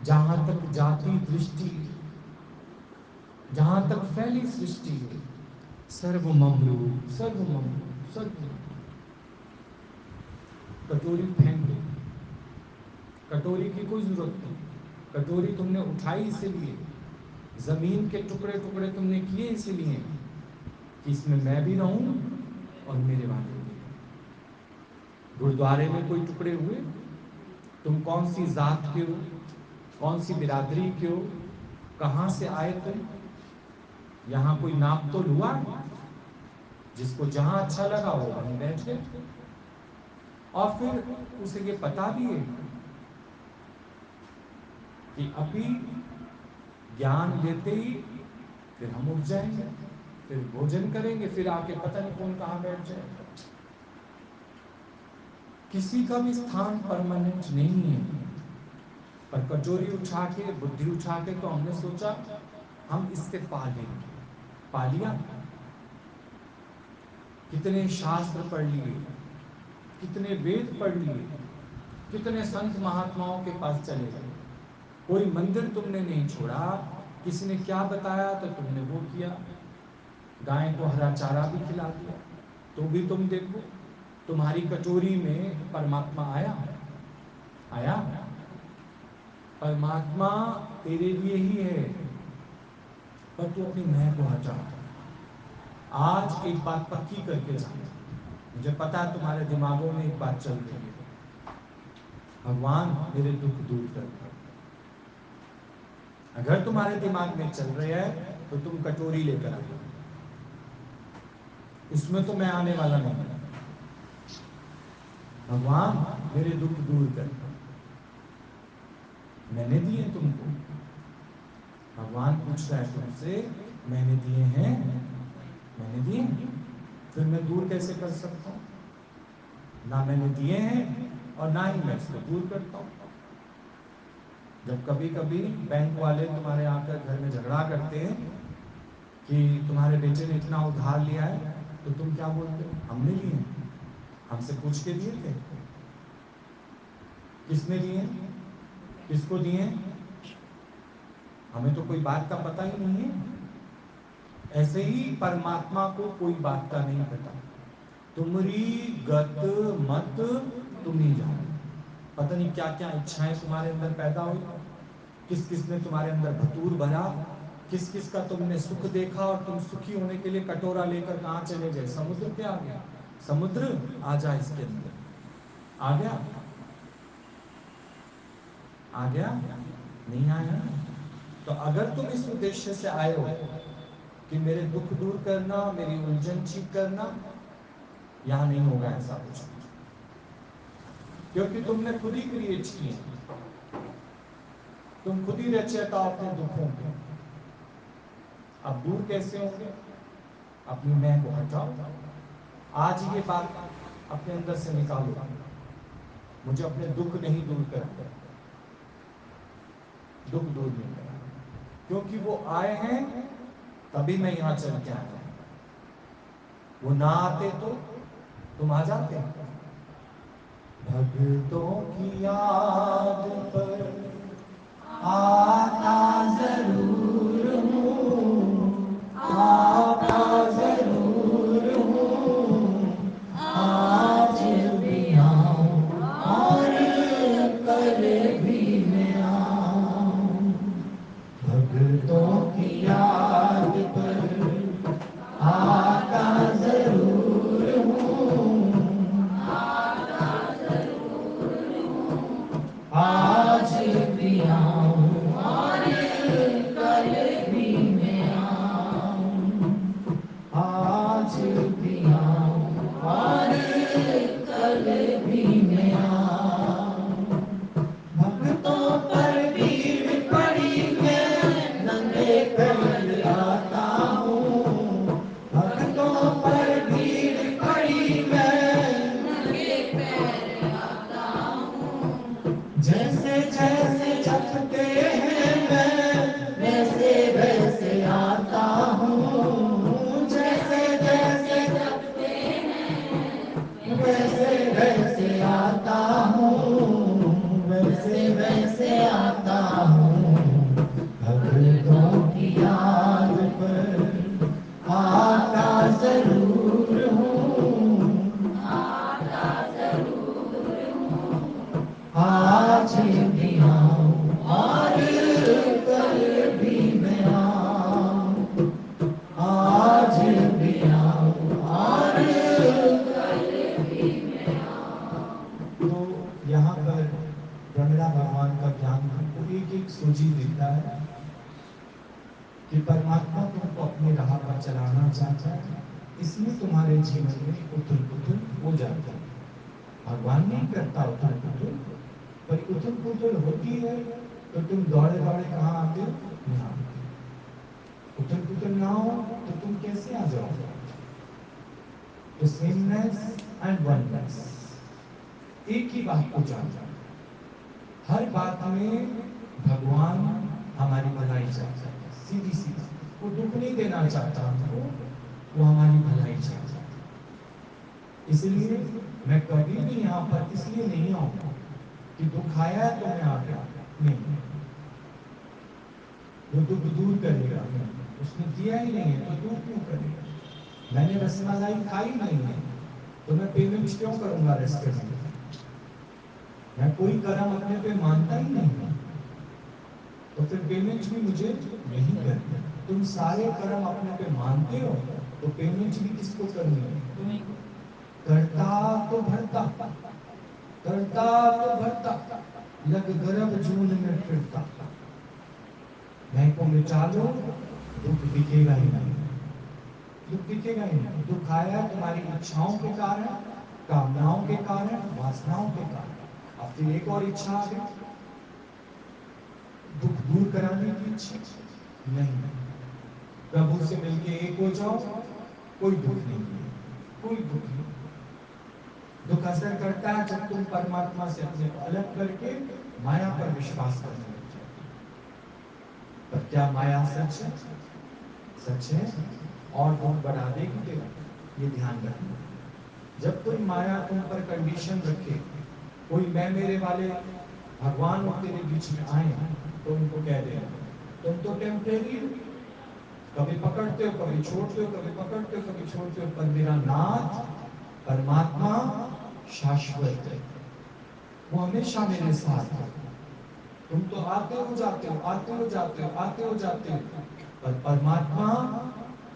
जहां तक जाति दृष्टि, जहां तक फैली सृष्टि है, सर्वमम रूप, सर्वमम रूप, सर्वमम। कटोरी फेंक दो, कटोरी की कोई जरूरत नहीं। कटोरी तुमने उठाई इसीलिए, जमीन के टुकड़े टुकड़े तुमने किए इसीलिए कि इसमें मैं भी रहूं और मेरे वाले भी। गुरुद्वारे में कोई टुकड़े हुए, तुम कौन सी जात के हो, कौन सी बिरादरी के हो, कहां से आए तुम, यहाँ कोई नाप तो हुआ? जिसको जहां अच्छा लगा वो वहीं बैठ गए। और फिर उसे ये पता भी है कि अभी ज्ञान लेते ही फिर हम उठ जाएंगे, फिर भोजन करेंगे, फिर आके पता नहीं कौन कहां बैठ जाएगा। किसी का भी स्थान परमानेंट नहीं है। पर कटोरी उठा के, बुद्धि उठा के तो हमने सोचा हम इससे पा लेंगे, पा लिया। कितने शास्त्र पढ़ लिए, कितने वेद पढ़ लिए, कितने संत महात्माओं के पास चले गए, कोई मंदिर तुमने नहीं छोड़ा। किसी ने क्या बताया तो तुमने वो किया। गाय को हरा चारा भी खिला दिया, तो भी तुम देखो तुम्हारी कटोरी में परमात्मा आया, आया। परमात्मा तेरे लिए ही है, पर तू अपनी मैं को हटा। आज एक बात पक्की करके जाना, मुझे पता है तुम्हारे दिमागों में एक बात चल रही है, भगवान मेरे दुख दूर कर। अगर तुम्हारे दिमाग में चल रहा है तो तुम कटोरी लेकर आओ, इसमें तो मैं आने वाला नहीं। भगवान मेरे दुख दूर कर, मैंने दिए तुमको। भगवान पूछ रहा है तुमसे, मैंने दिए हैं, मैंने दिए, फिर मैं दूर कैसे कर सकता हूं? ना मैंने दिए हैं और ना ही मैं इसको दूर करता हूं। जब कभी कभी बैंक वाले तुम्हारे आकर घर में झगड़ा करते हैं कि तुम्हारे बेटे ने इतना उधार लिया है, तो तुम क्या बोलते हो? हमने लिए, हमसे पूछ के दिए थे। किसने दिए, किसको दिए? हमें तो कोई बात का पता ही नहीं है। ऐसे ही परमात्मा को कोई बात का नहीं पता। तुम्हारी गत मत तुम नहीं जानो। पता नहीं क्या क्या इच्छाएं तुम्हारे अंदर पैदा हुई, किस किस ने तुम्हारे अंदर भतूर भरा, किस किस का तुमने सुख देखा और तुम सुखी होने के लिए कटोरा लेकर कहां चले गए? समुद्र पे आ गया। समुद्र आ जा इसके अंदर, आ गया, आ गया, नहीं आया। तो अगर तुम इस उद्देश्य से आए हो कि मेरे दुख दूर करना, मेरी उलझन ठीक करना, यहां नहीं होगा ऐसा कुछ, क्योंकि तुमने खुद ही क्रिएट किए, तुम खुद ही रचयिता अपने दुखों के। अब दूर कैसे होंगे? अपनी मैं को हटाओ। आज ये बात अपने अंदर से निकालो, मुझे अपने दुख नहीं दूर करते, दुख दूर नहीं करा, क्योंकि वो आए हैं तभी मैं यहां चल के आया। वो ना आते तो तुम आ जाते। भक्तों की याद पर आता जरूर हूँ, आता जरूर हूँ, आज भी आऊं और कल भी मैं आऊं। भक्तों की याद पर आता जरूर हूँ, आज भी आऊं और कल भी मैं आऊं, आज भी आऊं और कल भी मैं आऊं। भक्तों पर भीड़ पड़ी मैं नंगे पैर आता हूँ, भक्तों पर भीड़ पड़ी मैं नंगे पैर आता हूँ। जैसे जैसे जपते एक सूझी देता है कि परमात्मा तुमको अपनी राह पर चलाना चाहता है, इसलिए तुम्हारे जीवन में उथल पुथल हो जाता है। भगवान नहीं करता उथल पुथल, पर उथल पुथल होती है तो तुम दौड़े दौड़े कहाँ आते हो? यहाँ उथल पुथल ना हो तो तुम कैसे आ जाओगे? तो सेमनेस एंड वननेस, एक ही बात को जानना, हर बात में भगवान हमारी भलाई चाहता है, सीधी सी बात, वो दुख नहीं देना चाहता हमको, वो हमारी भलाई चाहता है। इसलिए मैं कभी भी यहाँ पर इसलिए नहीं आऊंगा कि दुख आया तो मैं आ गया, नहीं, वो दुख दूर करेगा, उसने दिया ही नहीं है तो दूर क्यों करेगा? मैंने रसमलाई खाई नहीं है तो मैं पेमेंट क्यों करूंगा रेस्टोरेंट में? मैं कोई कर्म अपने पे मानता ही नहीं, तो फिर पेमेंट भी मुझे नहीं करनी। तुम सारे कर्म अपने पे मानते हो तो पेमेंट भी किसको करनी है? तुम्हें। करता तो भरता, करता तो भरता, लग गर्भ जून में फिरता। मैं को मिटा लो, दुख दिखेगा ही नहीं, दुख दिखेगा ही नहीं। दुख आया तुम्हारी इच्छाओं के कारण, कामनाओं के कारण, वासनाओं के कारण। अब फिर एक और इच्छा आ गई, दुख दूर कराने की इच्छा नहीं, प्रभु से मिलके एक हो जाओ, कोई दुख नहीं है, कोई दुख नहीं। दुख असर करता है जब तुम परमात्मा से अपने को अलग करके माया पर विश्वास करने लग जाते। पर क्या माया सच है? सच है, और दुख बढ़ा देगी तेरा, ये ध्यान रखना। जब कोई माया तुम पर कंडीशन रखे, कोई मैं मेरे वाले भगवान और तेरे बीच में आए, तो उनको कह देना तुम तो टेम्परेरी हो, कभी पकड़ते हो कभी छोड़ते हो, कभी पकड़ते हो कभी छोड़ते हो, पर मेरा नाथ परमात्मा शाश्वत है, वो हमेशा मेरे साथ है। तुम तो आते हो जाते हो, आते हो जाते हो, आते हो जाते हो, पर परमात्मा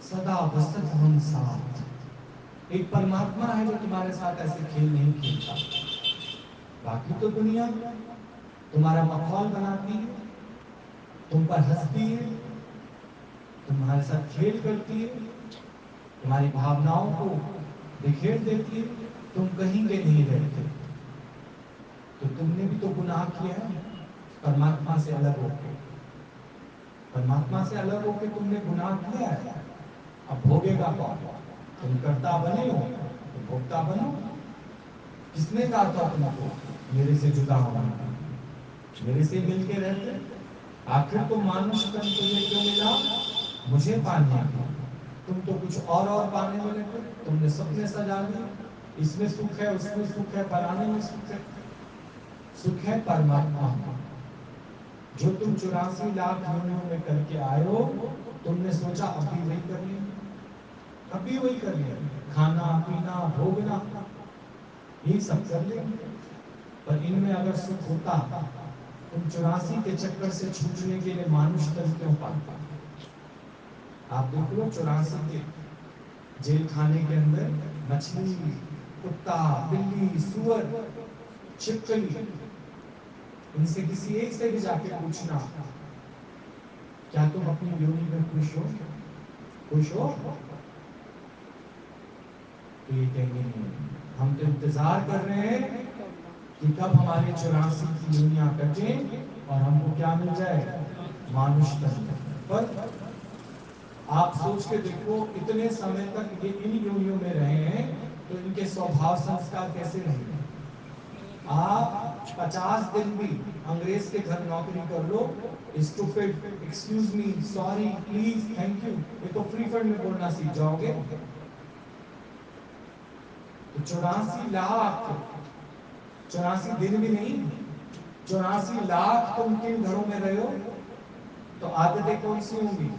सदा वसत हम साथ। एक परमात्मा है जो तुम्हारे साथ ऐसे खेल नहीं खेलता। बाकी तो दुनिया तुम्हारा माहौल बनाती है, तुम पर हंसती है, तुम्हारे साथ खेल करती है, तुम्हारी भावनाओं को बिखेर देती है, तुम कहीं के नहीं रहते। तो तुमने भी तो गुनाह किया है परमात्मा से अलग होकर, परमात्मा से अलग होकर तुमने गुनाह किया है, अब भोगेगा कौन? तुम कर्ता बने हो तो भोक्ता बनो। किसने कहा था तुमको मेरे से जुदा होना? मेरे से मिलके रहते, आखिर तो मानुष तन तुझे क्यों मिला? मुझे पाने को। तुम तो कुछ और पाने वाले थे, तुमने सपने सजा लिए, इसमें सुख है, उसमें सुख है, फलाने में सुख है। सुख है परमात्मा में, जो तुम 84 लाख योनियों में करके आए हो, तुमने सोचा अभी वही कर लिया, अभी वही कर लिया, खाना पीना भोगना ये सब कर लेंगे। पर इनमें अगर सुख होता, तुम 84 के चक्कर से छूटने के लिए मानुष तन क्यों पाता? आप देख लो 84 के जेल खाने के अंदर मछली, कुत्ता, बिल्ली, सुअर, छिपकली, इनसे किसी एक से भी जाके पूछना क्या तुम अपनी योनि में खुश हो? खुश हो? तो ये कहेंगे नहीं, हम तो इंतजार कर रहे हैं कि कब हमारे 84 की योनियां कटे और हमको क्या मिल जाए? मानुष तन। पर आप सोच के देखो, इतने समय तक ये इन योनियों में रहे हैं तो इनके स्वभाव संस्कार कैसे रहेंगे? आप 50 दिन भी अंग्रेज के घर नौकरी कर लो, stupid, excuse me, sorry, please, thank you, ये तो फ्री फंड में बोलना सीख जाओगे। तो 84 लाख, 84 दिन भी नहीं, 84 लाख तुम किन घरों में रहे हो? तो आदतें कौन सी होंगी?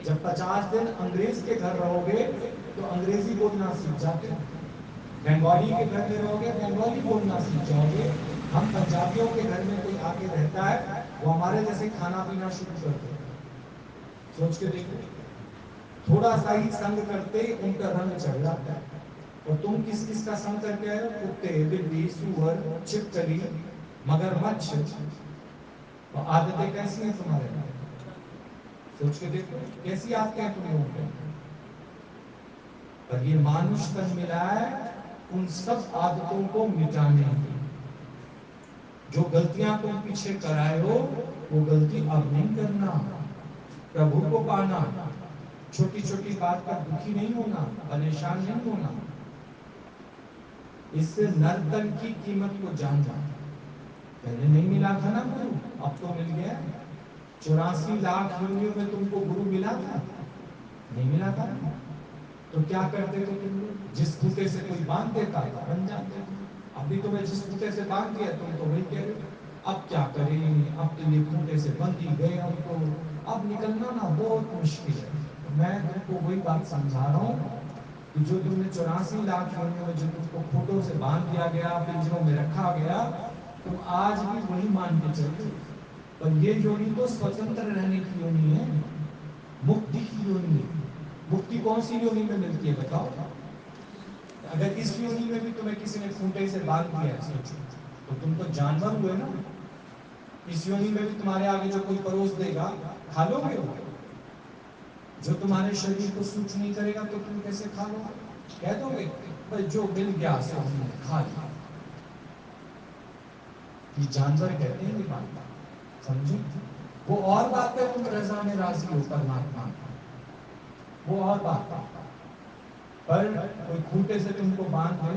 जब 50 दिन अंग्रेज के घर रहोगे तो अंग्रेजी बोलना सीख जाते हो, बंगाली के घर में रहोगे बंगाली बोलना सीख जाओगे। हम पंजाबियों के घर में कोई आके रहता है, वो हमारे जैसे खाना पीना शुरू करते हैं। सोच के देखो, थोड़ा सा ही संग करते उनका रंग चढ़ जाता है। और तुम किस किस का संग करके आए हो? कुत्ते, बिल्ली, सुअर, छिपकली, मगरमच्छ, और आदतें कैसी हैं तुम्हारे में? सोच के देखो कैसी आदतें हैं तुम लोगों के। पर ये मानुष तन मिला है उन सब आदतों को मिटाने की। जो गलतियां तुम पीछे कराए हो वो गलती अब नहीं करना, प्रभु को पाना, छोटी छोटी बात पर दुखी नहीं होना, परेशान नहीं होना, इससे नर्तन की कीमत को जानना। पहले नहीं मिला था ना गुरु, अब तो मिल गया। 84 लाख योनियों में तुमको गुरु मिला था? नहीं मिला था। तो क्या करते थे तुम लोग? जिस खूंटे से कोई बांध देता था बन जाते थे। अभी तो मैं जिस खूंटे से बांध दिया तुम तो वही कह रहे हो। अब क्या करें, अब तो ये खूंटे से बंध ही गए हम तो, अब निकलना ना बहुत मुश्किल है। मैं तुमको वही बात समझा रहा हूँ कि जो तुमने 84 लाख योनियों में जो तुमको खूंटों से बांध दिया गया, पिंजरों में रखा गया, तुम आज भी वही मान के चलते। पर ये योनि तो स्वतंत्र रहने की योनि है, मुक्ति की योनि है। मुक्ति कौन सी योनि में मिलती है बताओ? अगर इस योनि में भी तुम्हें किसी ने खूंटे से बांध दिया सोचो, तो तुम तो जानवर हुए ना। इस योनि में भी तुम्हारे आगे जो कोई परोस देगा खा लोगे हो? जो तुम्हारे शरीर को सूच नहीं करेगा तो तुम कैसे खा लोगे? कह दोगे बस जो मिल गया सो हमने खा लिया। ये जानवर कहते हैं ये बात, समझो। वो और बात है तुम रजा में राजी हो परमात्मा, वो और बात है। पर कोई खूंटे से तुमको बांध दे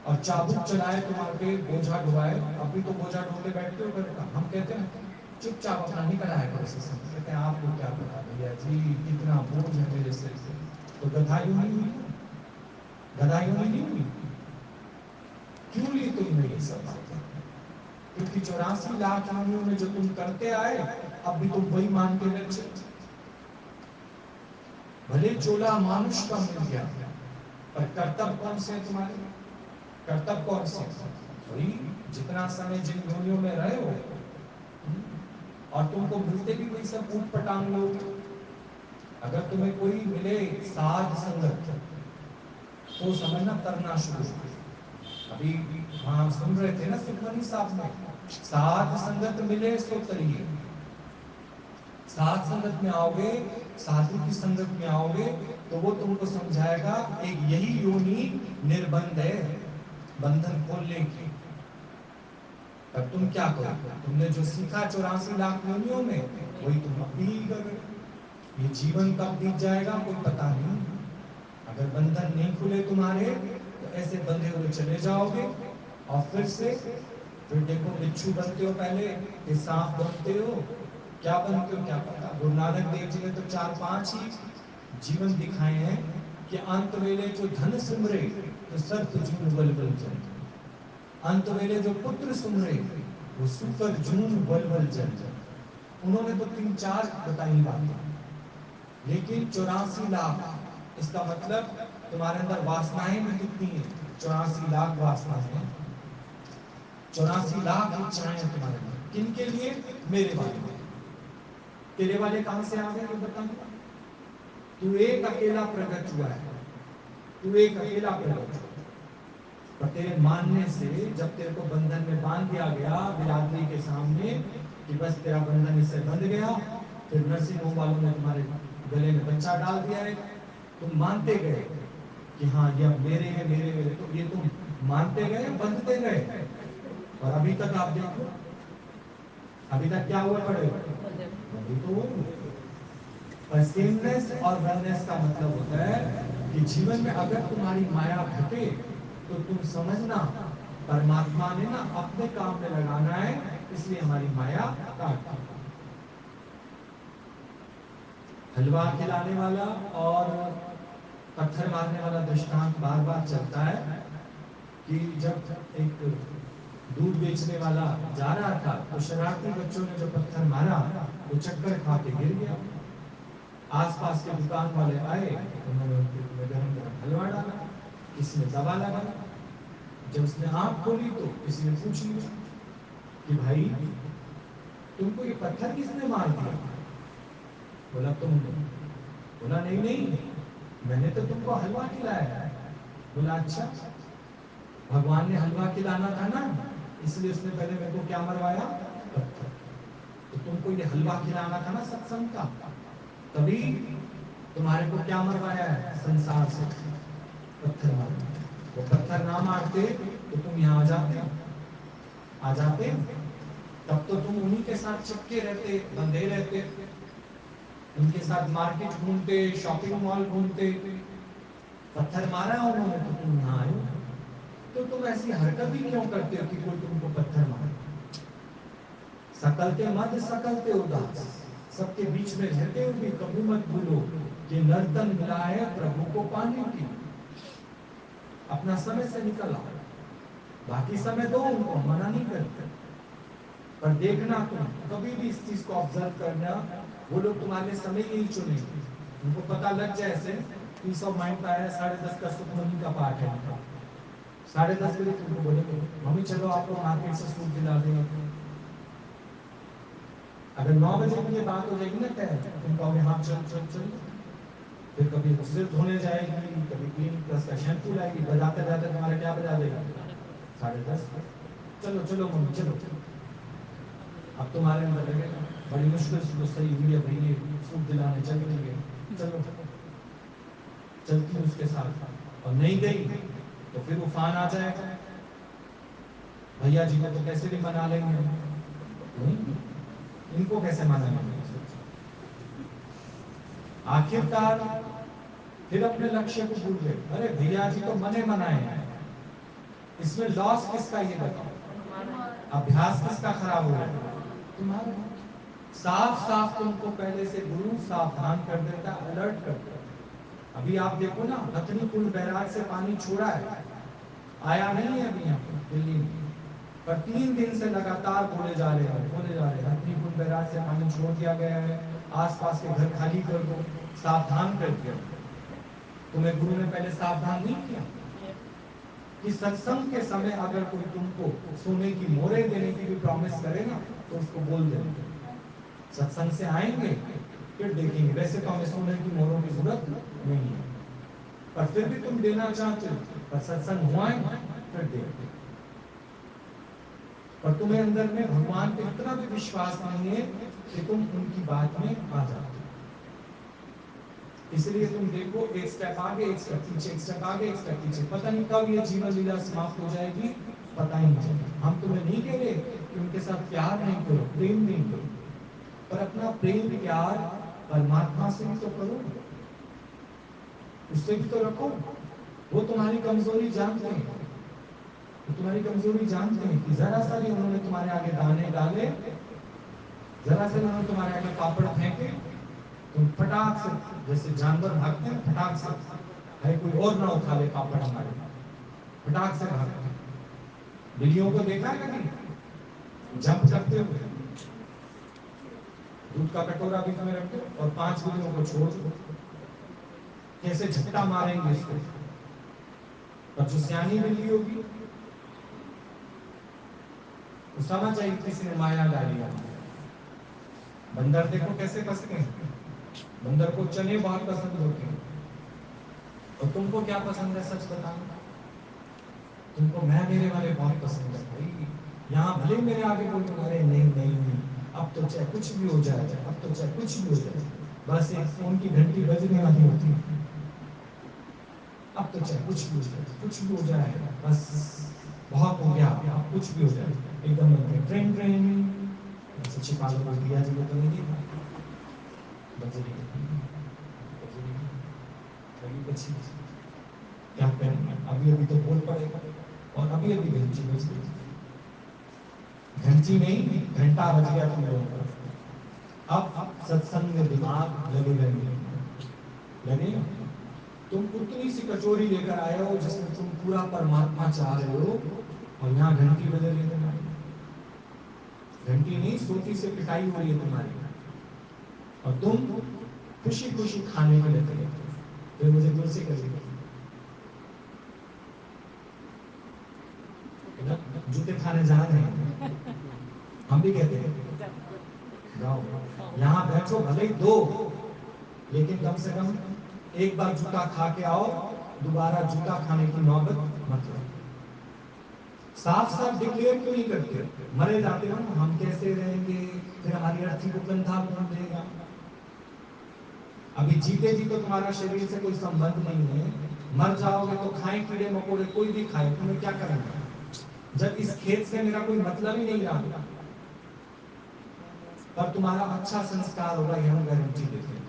और चाबुक चलाए तुम्हारे बोझा ढुआए, अभी तो बोझा ढोके बैठते हो घर का। हम कहते हैं चुपचाप अपना निकल आया करो से। कहते हैं आपको क्या पता भैया जी कितना बोझ है मेरे सिर से। तो गधाई नहीं हुई, गधाई नहीं हुई। क्यों ली तुमने ये सब बातें? क्योंकि 84 लाख योनियों में जो तुम करते आए अब भी तुम वही मान के बैठे। भले चोला मानुष का मिल गया, पर कर्तव्य कौन से है तुम्हारे? कर्तव्य कौन से? वही जितना समय जिन योनियों में रहे हो, और तुमको मिलते भी वही सब ऊट पटांग लोग। अगर तुम्हें कोई मिले साध संगत तो समझना तरना शुरू। अभी हाँ सुन रहे थे ना सुखमनी साहब में, साध संगत मिले सो तरिए। साध संगत में आओगे, साधु की संगत में आओगे तो वो तुमको समझाएगा एक यही योनि निर्बंध है, बंधन खोलने की। तब तुम क्या करो? तुमने जो सीखा 84 लाख योनियों में वही तुम अब भी करो। ये जीवन कब बीत जाएगा कोई पता नहीं। अगर बंधन नहीं खुले तुम्हारे तो ऐसे बंधे हुए चले जाओगे और फिर देखो बिच्छू बनते हो, पहले फिर सांप बनते हो, क्या बनते हो क्या पता। गुरु नानक देव जी ने तो 4-5 ही जीवन दिखाए हैं कि अंत वेले जो धन सुमरे तो सर्प जून बलबल जल, अंत वेले जो पुत्र सुमरे वो सुकर जून बलबल जल। उन्होंने तो 3-4 बताई बातें, लेकिन 84 लाख इसका मतलब तुम्हारे अंदर वासनाएं भी कितनी है? 84 लाख वासनाएं हैं, 84 लाख इच्छाएं हैं तुम्हारे अंदर। किनके लिए? मेरे वाले। तेरे वाले कहां से आ गए ये बता। तू एक अकेला प्रकट हुआ है, तू एक अकेला प्रकट हुआ। पर तेरे मानने से जब तेरे को बंधन में बांध दिया गया बिरादरी के सामने कि बस तेरा बंधन इससे बंध गया, फिर नर्सिंग होम वालों ने तुम्हारे गले में बच्चा डाल दिया है, तुम मानते गए कि हाँ ये अब मेरे हैं मेरे मेरे, तो ये तुम मानते गए बंधते गए। और अभी तक आप देखो, अभी तक क्या हुआ पड़े? अभी तो पर सेमनेस और वननेस का मतलब होता है कि जीवन में अगर तुम्हारी माया घटे तो तुम समझना परमात्मा ने ना अपने काम में लगाना है, इसलिए हमारी माया काट। हलवा खिलाने वाला और पत्थर मारने वाला दृष्टांत बार बार चलता है कि जब एक दूध बेचने वाला जा रहा था तो शरारती बच्चों ने जो पत्थर मारा वो चक्कर खा के गिर गया। आसपास के दुकान वाले आए, उन्होंने उनके गरम गरम हलवा डाला, किसी ने दवा लगाया। जब उसने आंख खोली तो किसी ने पूछ लिया कि भाई तुमको ये पत्थर किसने मार दिया? बोला तुमने। बोला नहीं नहीं मैंने तो तुमको हलवा खिलाया। बोला अच्छा, भगवान ने हलवा खिलाना था ना, इसलिए उसने पहले मेरे को क्या मरवाया? पत्थर। तुमको ये हलवा खिलाना था ना सत्संग का, तभी तुम्हारे को क्या मरवाया है संसार से, पत्थर मार। वो पत्थर ना मारते तो तुम यहाँ आ जाते, तब तो तुम उन्हीं के साथ चिपके रहते, बंधे रहते, उनके साथ मार्केट घूमते, शॉपिंग मॉल घूमते। पत्थर मारा उन्होंने तो तुम यहाँ आए, तो तुम ऐसी हरकत ही क्यों करते हो कि कोई तुमको पत्थर मारे। सकलते मत सकलते उदास, सबके बीच में रहते हुए भी कभी मत भूलो कि नर्तन मिला है प्रभु को पाने की। अपना समय से निकल आओ, बाकी समय दो उनको, मना नहीं करते, पर देखना तुम कभी भी इस चीज को ऑब्जर्व करना, वो लोग तुम्हारे समय नहीं चुनेंगे। उनको पता लग जाए ऐसे पीस ऑफ माइंड का है, 10:30 का सुखमनी का पाठ है, 10:30 बजे तुमको बोलेंगे मम्मी चलो आपको मार्केट से सूट दिला देंगे। अगर 9 बजे की बात हो जाएगी ना तय, तुम कहोगे हाँ चल चल चल, फिर कभी सिर धोने जाएगी, कभी क्लीनिक प्लस का शैम्पू लाएगी, बजाते जाते तुम्हारा क्या बजा देगा 10:30, चलो चलो मम्मी चलो। अब तुम्हारे अंदर लगेगा बड़ी मुश्किल से सही हुई है भाई, ये सूट दिलाने चल रही है, चलो चलती उसके साथ, और नहीं गई तो फिर उफान आ जाएगा, भैया जी को तो कैसे भी मना लेंगे, नहीं इनको कैसे मना लेंगे। आखिरकार फिर अपने लक्ष्य को भूल गए, अरे भैया जी तो मने मनाए हैं, इसमें लॉस किसका ये बताओ, अभ्यास किसका खराब हो रहा है तुम्हारा। साफ साफ तुमको पहले से गुरु सावधान कर देता, अलर्ट कर देता। अभी आप देखो ना, हथनी कुंड बैराज से पानी छोड़ा है, आया नहीं है अभी यहाँ पर दिल्ली में, पर 3 दिन से लगातार बोले जा रहे हैं हथनी कुंड बैराज से पानी छोड़ दिया गया है, आसपास के घर खाली कर दो, सावधान कर दिया। तुम्हें गुरु ने पहले सावधान नहीं किया कि सत्संग के समय अगर कोई तुमको सोने की मोहरे देने की भी प्रॉमिस करे ना, तो उसको बोल देंगे सत्संग से आएंगे फिर देखेंगे, वैसे तो हमें सोने की मोहरों की जरूरत नहीं है, पर फिर भी तुम देना चाहते हो, पर सत्संग हुआ है फिर दे। पर तुम्हें अंदर में भगवान पे इतना भी विश्वास नहीं है कि तुम उनकी बात में आ जाते, इसलिए तुम देखो एक स्टेप आगे एक स्टेप पीछे, एक स्टेप आगे एक स्टेप पीछे, पता नहीं कब ये जीवन लीला समाप्त हो जाएगी, पता ही नहीं चलेगा। हम तुम्हें नहीं कह रहे कि उनके साथ प्यार नहीं करो, प्रेम नहीं करो, पर अपना प्रेम प्यार परमात्मा से भी तो करो, उससे भी तो रखो। वो तुम्हारी कमजोरी जानते हैं, वो तुम्हारी कमजोरी जानते हैं कि जरा सा भी उन्होंने तुम्हारे आगे दाने डाले, जरा सा उन्होंने तुम्हारे आगे पापड़ फेंके, तुम फटाक से, जैसे जानवर भागते हैं फटाक से, है कोई और ना उठा ले पापड़ हमारे, फटाक से भागते। बिल्लियों को देखा है कभी जंप करते हुए, दूध का कटोरा बीच में रखो और 5 बिल्लियों को छोड़ दो, कैसे झपटा मारेंगे इसको। और जो सियानी बिल्ली होगी वो समझ आई किसी ने माया डाली है। बंदर देखो कैसे फंसते हैं, बंदर को चने बहुत पसंद होते हैं, और तुमको क्या पसंद है सच बताना, तुमको मैं मेरे वाले बहुत पसंद है भाई, यहाँ भले मेरे आगे बोल अरे नहीं नहीं नहीं, अब तो चाहे कुछ भी हो जाए, अब तो चाहे कुछ भी हो जाए, बस एक फोन की घंटी बजने वाली होती है, अब तो चाहे कुछ भी हो जाए, कुछ भी हो जाए, बस बहुत हो गया, अब कुछ भी हो जाए, एकदम ट्रेन ट्रेन ऐसे छिपा लो, दिया जी को तो नहीं देखा, बजरी क्या करें, अभी अभी तो बोल पड़ेगा, और अभी अभी घंटी बज गई, घंटी नहीं घंटा बज गया तुम लोगों का। अब सत्संग में दिमाग लगेगा लगे, तुम उतनी सी कचोरी लेकर आए हो जिसमें तुम पूरा परमात्मा चाह रहे हो, और यहाँ घंटी बज रही है तुम्हारी, घंटी नहीं सोटी से पिटाई हो रही है तुम्हारी, और तुम खुशी खुशी खाने में लगे, फिर मुझे तुलसी करेगी जूते खाने जा रहे हैं, हम भी कहते हैं जाओ, यहाँ बैठो भले 2, लेकिन कम से कम एक बार जूता खा के आओ, दोबारा जूता खाने की नौबत मत लो। साफ साफ डिक्लेयर क्यों नहीं करते, मरे जाते हो ना, हम कैसे रहेंगे, फिर हमारी अर्थी को कंधा कौन देगा? अभी जीते जी तो तुम्हारा शरीर से कोई संबंध नहीं है, मर जाओगे तो खाए कीड़े मकोड़े, कोई भी खाए, तुम्हें क्या करना? जब इस खेत से मेरा कोई मतलब ही नहीं रहा, पर तुम्हारा अच्छा संस्कार होगा, ये हम गारंटी देते हैं।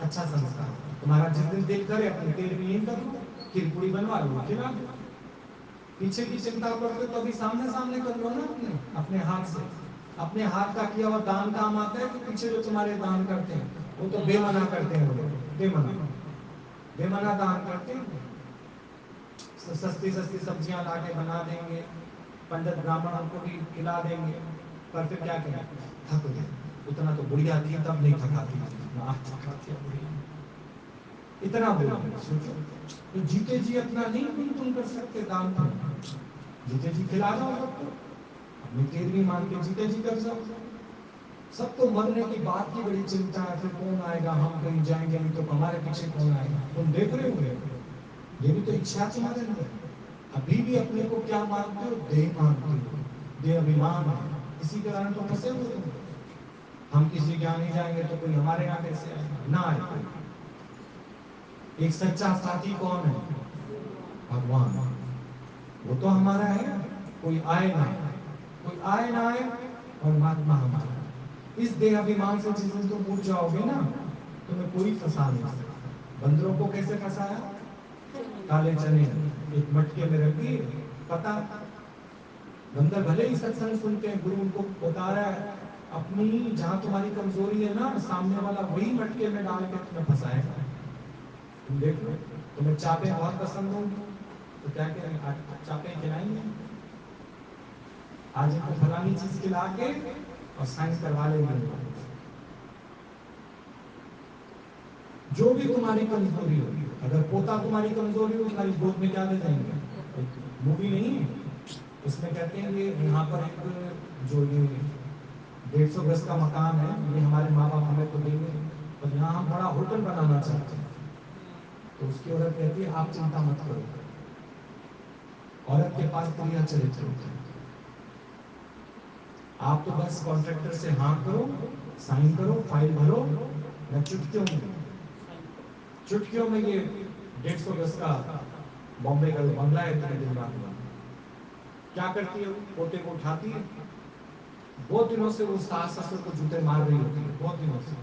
अच्छा संस्कार तुम्हारा जिस दिन दिल करे अपने पेट में यही कर लो, खिरपुड़ी बनवा लो, खिला दो। पीछे की चिंता करते तो अभी सामने सामने कर लो ना, अपने हाथ से। अपने हाथ का किया हुआ दान काम आता है कि पीछे जो तुम्हारे दान करते हैं वो तो बेमना करते हैं, वो लोग बेमना दान करते हैं। सस्ती सस्ती सब्जियां लाके बना देंगे, पंडित ब्राह्मणों को भी खिला देंगे, पर फिर क्या करें, थक गए। उतना तो बुढ़िया थी तब नहीं थकाती, आज थकाती है बुढ़िया। इतना बोलो, सोचो तो जीते जी अपना नहीं तुम कर सकते दान को, जीते जी खिला जाओ सबको, अपनी तेल भी मान के जीते जी कर जाओ। सबको मरने की बात की बड़ी चिंता है, फिर कौन आएगा, हम कहीं जाएंगे नहीं तो हमारे पीछे कौन आएगा? तुम देख रहे हो, ये भी तो इच्छा तुम्हारे अंदर। अभी भी अपने को क्या मानते हो? देह मानते हो, देह अभिमान है, इसी कारण तो फंसे हुए तुम। हम किसी के यहाँ नहीं जाएंगे तो कोई हमारे यहाँ कैसे आएगा? ना आए। एक सच्चा साथी कौन है? भगवान। वो तो हमारा है, कोई आए ना आए, परमात्मा हमारा। इस देह अभिमान से जिस दिन तुम उठ जाओगे ना, तुम्हें कोई फंसा नहीं सकता। बंदरों को कैसे फंसाया? काले चने एक मटके में रख दिए, पता बंदर भले ही सत्संग सुनते हैं, गुरु उनको बता रहा है अपनी जहां तुम्हारी कमजोरी है ना, सामने वाला वही मटके में डाल के तुम्हें फंसाएगा। तुम देख लो, तुम्हें चापे बहुत पसंद होंगी तो क्या करेंगे, चापे खिलाएंगे, आज इनको फलानी चीज खिला के और साइंस करवा लेंगे। जो भी तुम्हारी कमजोरी हो, अगर पोता तुम्हारी कमजोरी हो, तुम्हारी गोद में क्या दे देंगे? मूवी नहीं है उसमें कहते हैं ये यहाँ पर एक जो ये 150 गज का मकान है, ये हमारे माँ बाप हमें तो देंगे, पर यहाँ हम बड़ा होटल बनाना चाहते हैं। तो उसकी औरत कहती है आप चिंता मत करो, औरत के पास क्रिया चरित्र होता है, आप तो बस कॉन्ट्रैक्टर से हाँ करो, साइन करो, फाइल भरो, मैं चुटकियों में ये 150 गज का बॉम्बे का बंगला है इतने दिन बाद। क्या करती है? पोते को उठाती है, बहुत दिनों से वो सास ससुर को जूते मार रही होती है, बहुत दिनों से।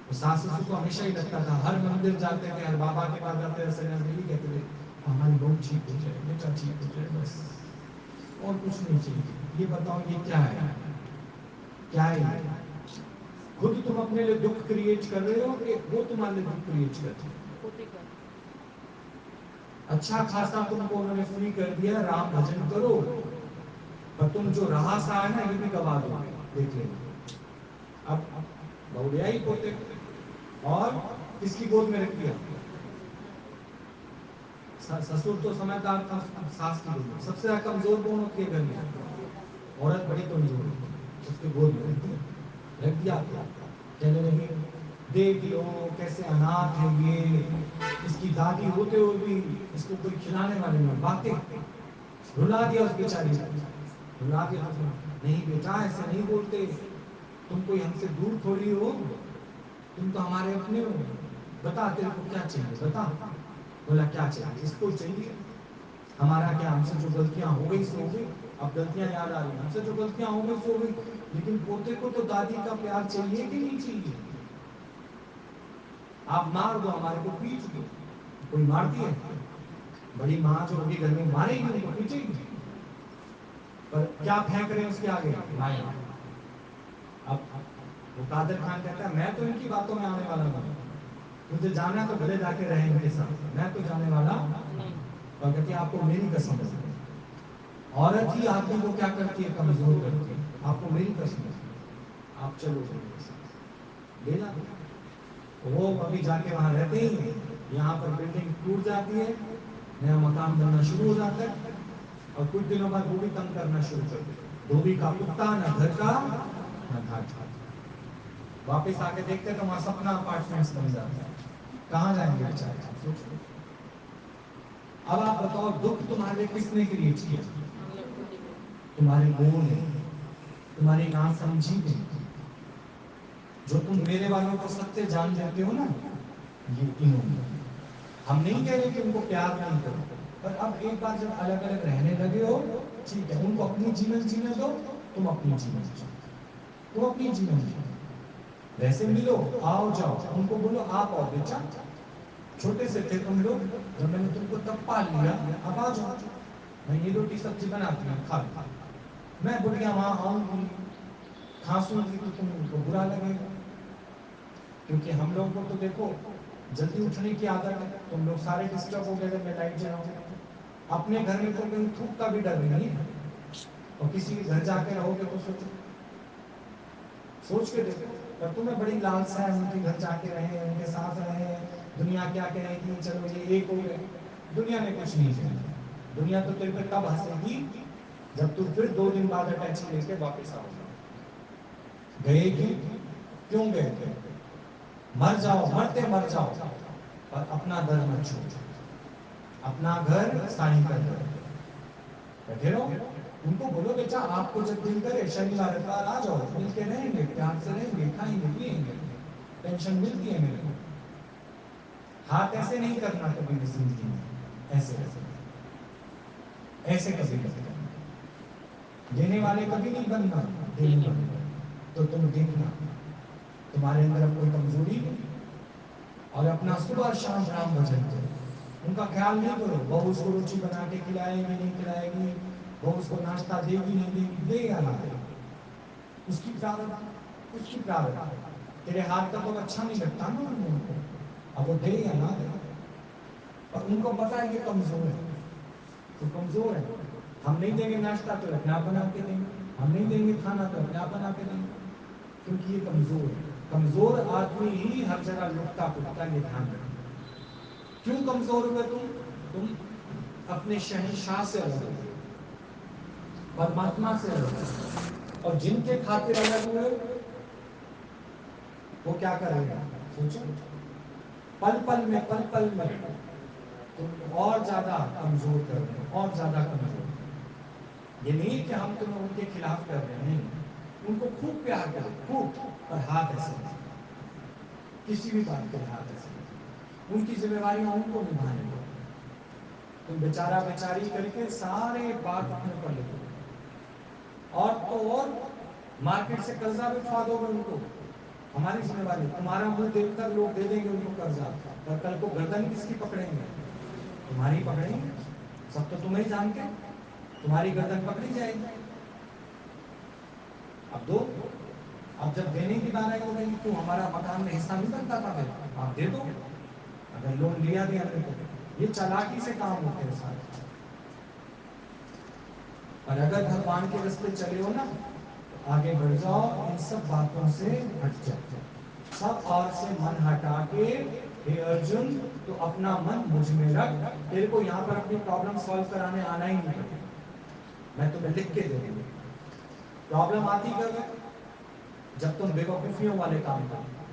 तो सास ससुर को हमेशा ही लगता था, हर मंदिर जाते थे, हर बाबा के पास जाते थे, सन्यासी कहते थे हमारी बहुत ठीक हो जाए, बेटा ठीक हो जाए, बस और कुछ नहीं चाहिए। ये बताओ ये क्या है? क्या है? खुद तुम अपने लिए दुख क्रिएट कर रहे हो कि वो तुम्हारे लिए दुख क्रिएट करते हैं? अच्छा खासा तुमको उन्होंने फ्री कर दिया, राम भजन करो, पर तुम जो रहा सा है ना, ये भी गवा दो, देख लेंगे। अब बहुड़िया ही पोते और किसकी गोद में रख दिया? ससुर तो समझदार था, सास की गोद में। सबसे ज्यादा कमजोर कौन होती है घर में? औरत बड़ी कमजोर होती है, उसके गोद में रख दिया। कहने लगी देख लो कैसे अनाथ है ये, इसकी दादी होते हुए भी इसको कोई खिलाने वाले नहीं, बातें रुला दिया उस बेचारी को, रुला दिया। नहीं बेटा ऐसे नहीं बोलते, तुम कोई हमसे दूर थोड़ी हो, तुम तो हमारे अपने हो, बता तेरे को क्या चाहिए बता। बोला क्या चाहिए? इसको चाहिए हमारा क्या, हमसे जो गलतियां हो गई सो हो गई, अब गलतियां याद आ रही, हमसे जो गलतियां हो गई सो हो गई, लेकिन पोते को तो दादी का प्यार चाहिए कि नहीं चाहिए? आप मार दो, हमारे को पीट दो, कोई मारती है? बड़ी माँ जो होगी घर में मारेगी, उनको पीटेगी, पर क्या फेंक रहे हैं उसके आगे? माया। अब वो कादर खान कहता है मैं तो इनकी बातों में आने वाला नहीं, मुझे जाना तो भले जाके रहे इनके साथ, मैं तो जाने वाला नहीं। और कहती है आपको मेरी कसम है, औरत ही आदमी को क्या करती है? कमजोर करती है। आपको मेरी कसम है, आप चलो ले जा। वो अभी जाके वहां रहते ही, यहाँ पर बिल्डिंग टूट जाती है, नया मकान बनना शुरू हो जाता है, और कुछ दिनों बाद वो भी तंग करना शुरू कर देते। धोबी का कुत्ता, न घर का न घाट का। वापिस आके देखते तो वहां सपना अपार्टमेंट्स बन जाता है, कहाँ जाएंगे बेचारे? सोचो। अब आप बताओ दुख तुम्हारे किसने क्रिएट किया? तुम्हारे गुण ने, तुम्हारी नासमझी ने, जो तुम मेरे वालों को सत्य जान जाते हो ना, ये इन्होंने। हम नहीं कह रहे कि उनको प्यार नहीं करो, पर अब एक बार जब अलग अलग रहने लगे हो, ठीक है, उनको अपनी जीवन जीने दो, तुम अपनी जीवन जियो, तुम अपनी जीवन जियो। वैसे मिलो, आओ जाओ, उनको बोलो आप आओ बेटा, छोटे से थे तुम लोग, जब मैंने तुमको तब पाल लिया, अब आ जाओ, मैं ये रोटी सब्जी बनाती हूँ, खा लो। मैं बुढ़िया वहां आऊंगी, खांसूंगी तो तुमको बुरा लगेगा, क्योंकि हम लोगों को तो देखो जल्दी उठने की आदत है। तुम लोग सारे डिस्टर्ब हो गए जब मैं लाइट जलाऊंगा। अपने घर में तो कहीं थूक का भी डर नहीं है, और किसी के घर जाके रहोगे तो सोचो, सोच के देखो। पर तुम्हें बड़ी लालसा है उनके घर जाके रहे, उनके साथ रहे, दुनिया क्या कहेगी, चलो ये एक हो गए। दुनिया ने कुछ नहीं किया, दुनिया तो तेरे पे कब हंसेगी, जब तू फिर 2 दिन बाद अटैची लेके वापस आओगे। गए क्यों गए? मर जाओ, मरते मर जाओ, और अपना घर मत छोड़ो, अपना घर स्थायी कर दो, बैठे रहो। उनको बोलो बेटा आपको जब दिल करे शनिवार इतवार आ जाओ, मिलके रहेंगे, प्यार से रहेंगे, खाएंगे पिएंगे, पेंशन मिलती है मेरे को। हाथ ऐसे नहीं करना कभी भी जिंदगी में, ऐसे ऐसे ऐसे कभी नहीं करना। देने वाले कभी नहीं बनना, देने वाले। तो तुम देखना तुम्हारे अंदर अब कोई कमजोरी नहीं, और अपना सुबह शाम राम भजन करो, उनका ख्याल नहीं करो। बहू उसको रोटी बना के खिलाएगी नहीं खिलाएगी, बहू उसको नाश्ता देगी नहीं देगी, देगा ना देगा, उसकी प्रारब्ध, उसकी प्रारब्ध। तेरे हाथ का तो अच्छा नहीं लगता ना उनको, अब वो दे या ना दे, और उनको पता है कि कमजोर है, तो कमजोर है। हम नहीं देंगे नाश्ता तो अपने आप बना के देंगे, हम नहीं देंगे खाना तो अपने आप बना के देंगे, क्योंकि ये कमजोर है। कमजोर आदमी ही हर जगह लुटता पुटता, ये ध्यान रखना। क्यों कमजोर हुए तुम अपने शहंशाह से अलग हो, परमात्मा से अलग हो, और जिनके खातिर अलग हुए वो क्या करेगा सोचो। पल पल में तुम और ज्यादा कमजोर कर रहे हो, और ज्यादा कमजोर। ये नहीं कि हम तुम्हें उनके खिलाफ कर रहे हैं, नहीं, उनको खूब प्यार करो, खूब, पर हाथ ऐसे नहीं, किसी भी बात के हाथ ऐसे नहीं, उनकी जिम्मेवारियां उनको निभाने दो। तुम बेचारा बेचारी करके सारे बात अपने पर ले लो, और तो और मार्केट से कर्जा भी उठवा दोगे उनको, हमारी जिम्मेवारी। तुम्हारा मुंह देखकर लोग दे देंगे उनको कर्जा, पर कल को गर्दन किसकी पकड़ेंगे? तुम्हारी पकड़ेंगे, सब तो तुम्हें ही जानते, तुम्हारी गर्दन पकड़ी जाएगी। अब दो, अब जब देने की बात आई तो कहेंगे क्यों हमारा मकान में हिस्सा नहीं बनता था, फिर आप दे दो, अगर लोन लिया भी हमने तो। ये चालाकी से काम होते हैं सारे। और अगर भगवान के रास्ते चले हो ना, तो आगे बढ़ जाओ, इन सब बातों से हट जाओ, सब और से मन हटा के, हे अर्जुन तो अपना मन मुझ में रख। तेरे को यहाँ पर अपनी प्रॉब्लम सॉल्व कराने आना ही नहीं पड़ेगा, मैं तुम्हें लिख के दे दूंगा। प्रॉब्लम आती कब है? जब तुम बेवकूफियों वाले काम करते।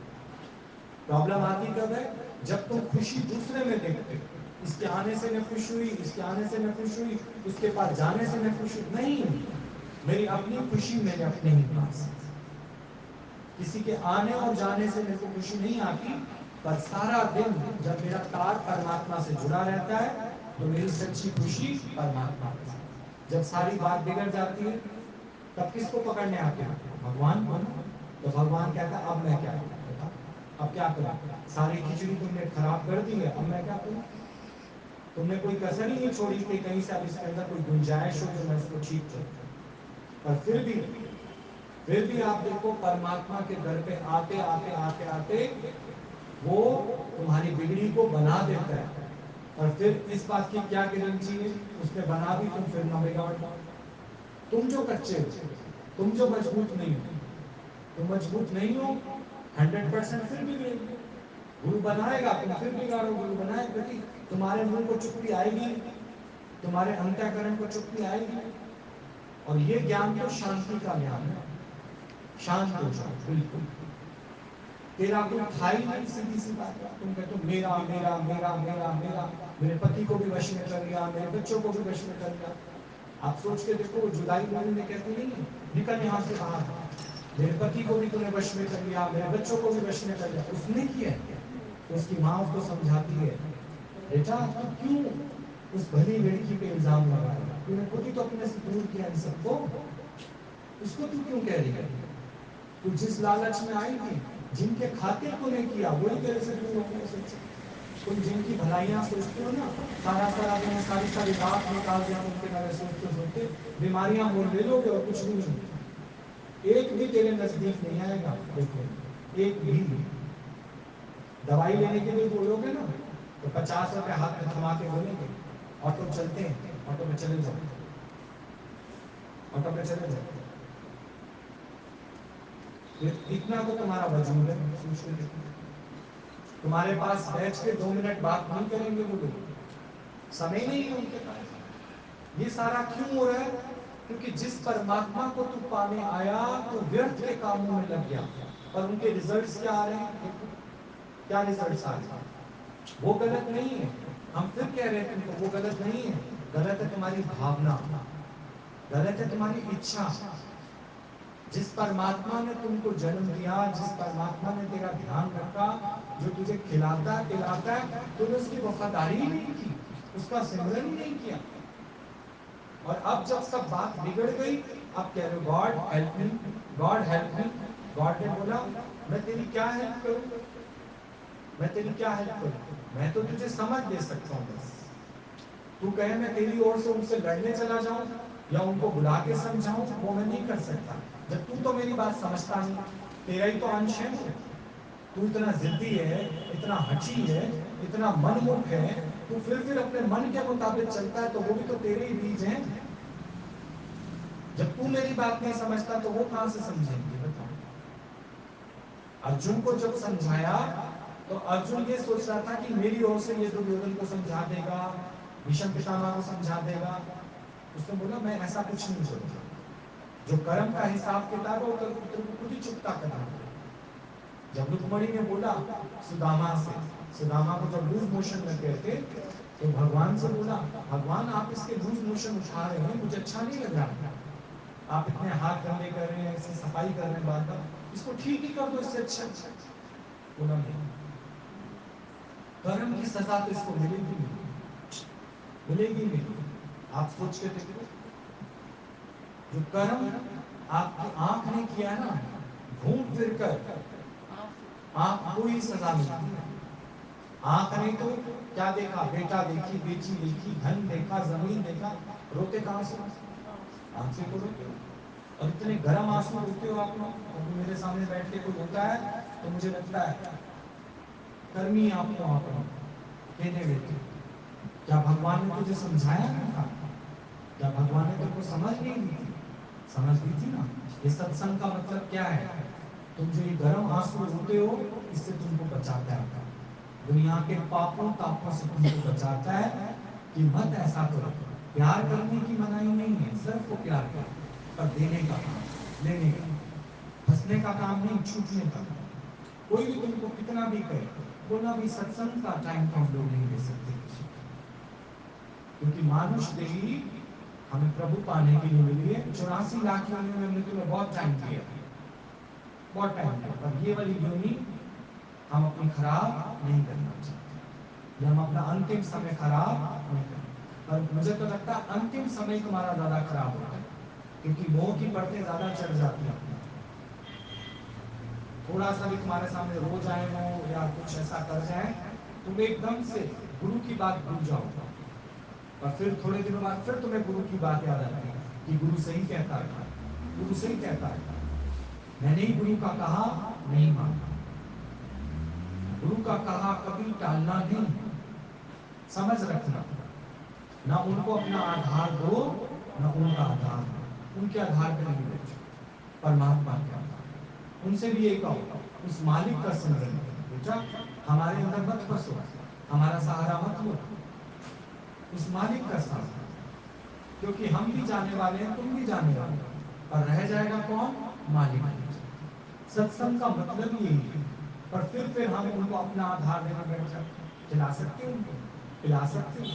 प्रॉब्लम आती कब है? जब तुम खुशी दूसरे में देखते, इसके आने से मैं खुश हुई, इसके आने से मैं खुश हुई, उसके पास जाने से मैं खुश हुई। नहीं, मेरी अपनी खुशी मेरे अपने ही पास। किसी के आने और जाने से मेरे को खुशी नहीं आती, पर सारा दिन जब मेरा तार परमात्मा से जुड़ा रहता है तो मेरी सच्ची खुशी परमात्मा के साथ। जब सारी बात बिगड़ जाती है तब किसको पकड़ने आते हैं? भगवान को ना। तो भगवान कहता है अब मैं क्या करूं, अब क्या करूं, सारी खिचड़ी तुमने खराब कर दी है, अब मैं क्या करूं? तुमने कोई कसर ही नहीं छोड़ी कि कहीं से अब इसके अंदर कोई गुंजाइश हो जो मैं इसको ठीक करूं। पर फिर भी आप देखो परमात्मा के दर पे आते आते आते आते वो तुम्हारी बिगड़ी को बना देता है। और फिर इस बात की क्या गारंटी है, उसने बना दी तुम फिर ना बिगाड़ पाओ। तुम जो कच्चे हो, तुम जो मजबूत नहीं हो, तुम मजबूत नहीं हो 100% फिर बिगड़ेगी। गुरु बनाएगा तुम फिर बिगाड़ो, गुरु बनाए प्रति तुम्हारे मुंह को चुप्पी आएगी, तुम्हारे अंतःकरण को चुप्पी आएगी। और ये ज्ञान तो शांति का ज्ञान है। शांत हो जाओ बिल्कुल, तेरा कोई था ही नहीं, सीधी सी बात है। तुम कहते हो मेरा मेरा मेरा मेरा मेरा, मेरे पति को भी वश में कर लिया, मेरे बच्चों को भी वश में कर लिया। आप सोच के देखो, जुदाई मूवी में कहती नहीं है निकल यहाँ से बाहर, मेरे पति को भी तूने वश में कर लिया, मेरे बच्चों को भी वश में कर लिया। उसने किया। तो उसकी माँ उसको समझाती है, बेटा तू क्यों उस भली लड़की पे इल्जाम लगा रहा है? तूने खुद ही तो अपने से दूर किया इन सबको, उसको तू क्यों कह रही है? तू जिस लालच में आई थी, जिनके खातिर तूने किया, वही तेरे से दूर होने सोचे। तुम जिनकी भलाइयां सोचते हो ना, सारा सारा दिन सारी सारी रात निकाल दिया उनके बारे सोचते सोचते, बीमारियां मोल ले लोगे और कुछ भी नहीं, एक भी तेरे नजदीक नहीं आएगा। देखो, एक भी। दवाई लेने के लिए बोलोगे ना, तो 50 रुपए हाथ में थमा के बोलेंगे, ऑटो चलते हैं, ऑटो में चले जाओ, ऑटो में चले जाओ। इतना तो तुम्हारा वजूद है, सोच के देखो। तुम्हारे पास बैठ के 2 मिनट बात नहीं करेंगे वो लोग, समय नहीं है उनके पास। ये सारा क्यों हो रहा है? क्योंकि जिस परमात्मा को तू पाने आया तो व्यर्थ के कामों में लग गया, और उनके रिजल्ट्स क्या आ रहे हैं? देखो क्या रिजल्ट्स आ रहे हैं। वो गलत नहीं है, हम फिर कह रहे हैं तुमको, वो गलत नहीं है। गलत है तुम्हारी भावना, गलत है तुम्हारी इच्छा। जिस परमात्मा ने तुमको जन्म दिया, जिस परमात्मा ने तेरा ध्यान रखा, जो तुझे खिलाता पिलाता है, तूने उसकी वफादारी ही नहीं की, उसका सिमरन ही नहीं किया। और अब जब सब बात बिगड़ गई, अब कह रहे हो God help me, God help me. God ने बोला मैं तेरी क्या हेल्प करूं? मैं तेरी क्या हेल्प करूं? मैं तो तुझे समझ दे सकता हूं बस। तू कहे मैं तेरी ओर से उनसे लड़ने चला जाऊं या उनको बुला के समझाऊं, वो मैं नहीं कर सकता। जब तू तो मेरी बात समझता नहीं, तेरा ही तो अंश है वो। तू इतना जिद्दी है, इतना हठी है, इतना मनमुख है, तू फिर अपने मन के मुताबिक चलता है, तो वो भी तो तेरे ही बीज हैं। जब तू मेरी बात नहीं समझता तो वो कहां से समझेंगे बताओ? अर्जुन को जब समझाया तो अर्जुन ये सोच रहा था कि मेरी ओर से ये दुर्योधन को समझा देगा, भीष्म पितामह को समझा देगा। उसने बोला मैं ऐसा कुछ नहीं करूंगा। जो कर्म का हिसाब किताब है वो तेरे को खुद ही चुकता करना पड़ेगा। जब रुक्मणी ने बोला सुदामा से, सुदामा को जब लूज मोशन लग गए थे, तो भगवान से बोला, भगवान आप इसके लूज मोशन उठा रहे हैं, मुझे अच्छा नहीं लग रहा। आप इतने हाथ गंदे कर रहे हैं, इससे सफाई कर रहे हैं बार बार, इसको ठीक ही कर दो, इससे अच्छा। बोला नहीं, कर्म की सजा तो इसको मिलेगी नहीं, मिलेगी नहीं। आप सोच के देखो, जो कर्म आपकी आंख ने किया ना, घूम फिर कर आंख को ही सजा मिलती है। आंख ने तो क्या देखा? बेटा देखी, बेटी देखी, धन देखा, जमीन देखा, रोते कहां से? आंख से तो रोते हो। और इतने गर्म आंसू रोते हो आप लोग। तो मेरे सामने बैठ के कोई होता है तो मुझे लगता है कर्मी आपको आप कहने देते। क्या भगवान ने तुझे समझाया नहीं था? क्या भगवान ने तुमको समझ नहीं दी थी? समझ दी थी ना। ये सत्संग का मतलब क्या है? तुम जो ये गर्म आंसू रोते हो, इससे तुमको बचाता है, दुनिया के पापों तापों से तुमको बचाता है कि मत ऐसा करो। प्यार करने की मनाही नहीं है, सिर्फ को प्यार करो, पर देने का काम, लेने का, फंसने का काम नहीं, छूटने का। कोई भी तुमको कितना भी करे, बोला भी सत्संग का टाइम तो हम लोग नहीं दे सकते किसी को, क्योंकि मानुष देही हमें प्रभु पाने के लिए मिली है। 84 लाख योनियों में हमने तुम्हें बहुत टाइम दिया, बहुत टाइम दिया, पर ये वाली योनि हम अपनी खराब नहीं करना चाहते, हम अपना अंतिम समय खराब नहीं करना। पर मुझे तो लगता है अंतिम समय तुम्हारा ज्यादा खराब होता है, क्योंकि मोह की परतें ज्यादा चढ़ जाती हैं। थोड़ा सा भी तुम्हारे सामने रो जाए वो, या कुछ ऐसा कर जाए, तुम एकदम से गुरु की बात भूल जाओ, और फिर थोड़े दिनों बाद फिर तुम्हें गुरु की बात याद आती है कि गुरु सही कहता था, गुरु सही कहता है, मैंने ही गुरु का कहा नहीं माना। गुरु का कहा कभी टालना नहीं, समझ रखना। ना उनको अपना आधार दो, ना उनका आधार दो, उनके आधार पर नहीं बैठो, परमात्मा के आधार। उनसे भी यही कहो, उस मालिक का सिमरन करो, बेटा हमारे अंदर मत फंसो, हमारा सहारा मत लो, उस मालिक का सहारा, क्योंकि हम भी जाने वाले हैं, तुम भी जाने वाले हो, पर रह जाएगा कौन? मालिक। सत्संग का मतलब यही है। पर फिर हम उनको अपना आधार देने बैठ जाते, खिला सकते हो उनको, पिला सकते हो,